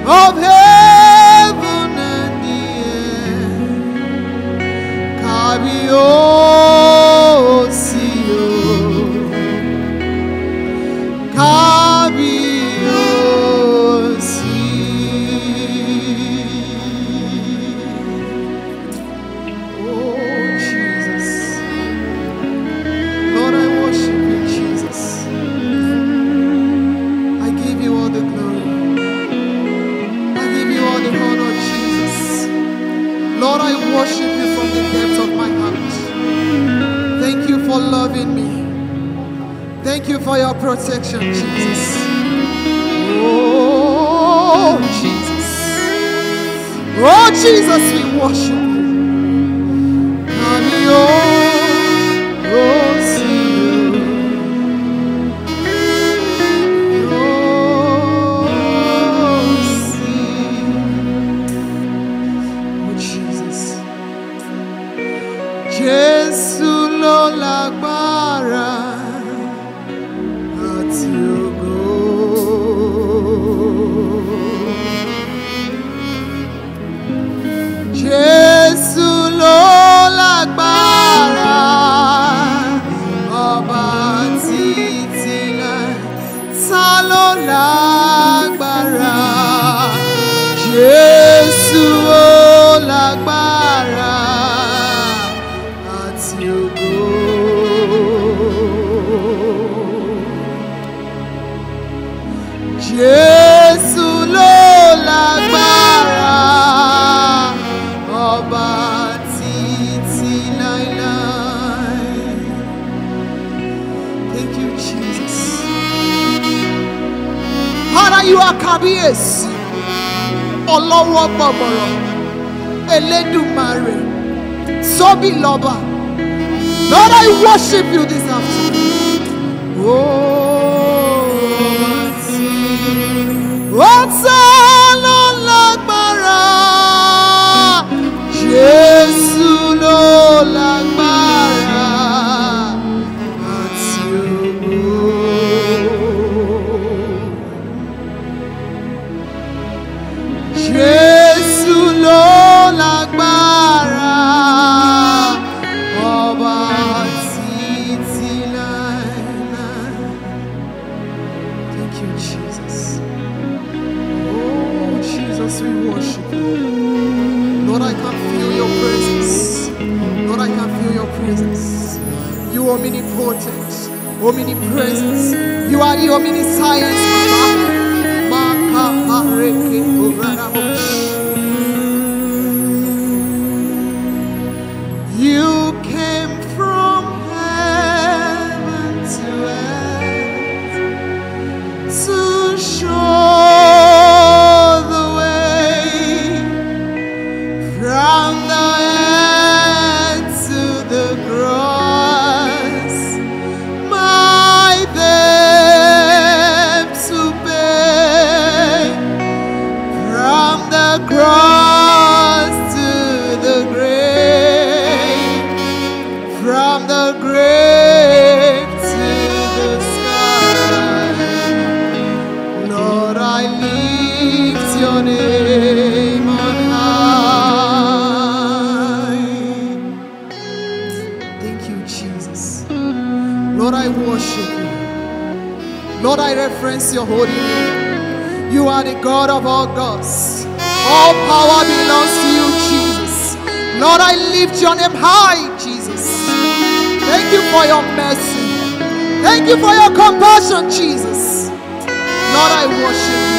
of heaven and the earth. Kabiyo, Kabiyo, oh Jesus, Lord, I worship you, Jesus. I give you all the glory. I give you all the honor, Jesus. Lord, I worship you from the depths of my heart. Thank you for loving me. Thank you for your protection, Jesus. Oh, Jesus. Oh, Jesus, we worship you. Kabiyo, oh, see you. Oh, see. Oh, Jesus. Jésù ló lágbára. Jésù ló lágbára, ọba títí láé, ta ló lágbára? Jésù ló lágbára àti ògo. Jésù ló lágbára, ọba títí láéláé. Thank you, Jesus. Father, you are Kabiyo, Ọlọ́wọ́ gbọ̀gbọ̀rọ̀, Elédùmarè, Tóbi lọ́ba. Lord, I worship you this afternoon. What's all lágbára? Jésù ló lágbára àti ògo. Jésù ló lágbára, ọba títí láéláé. Thank you, Jesus. Oh, Jesus, we worship you. Lord, I can feel your presence. Lord, I can feel your presence. You are omnipotent, omnipresence. You are the omniscience, You came from heaven to earth to show the way from the earth to the cross, my debt to pay. From the cross to the grave, from the grave to the sky. Lord, I lift your name on high. Thank you, Jesus. Lord, I worship you. Lord, I reference your holy name. You are the God of all gods. All power belongs to you, Jesus. Lord, I lift your name high, Jesus. Thank you for your mercy. Thank you for your compassion, Jesus. Lord, I worship you.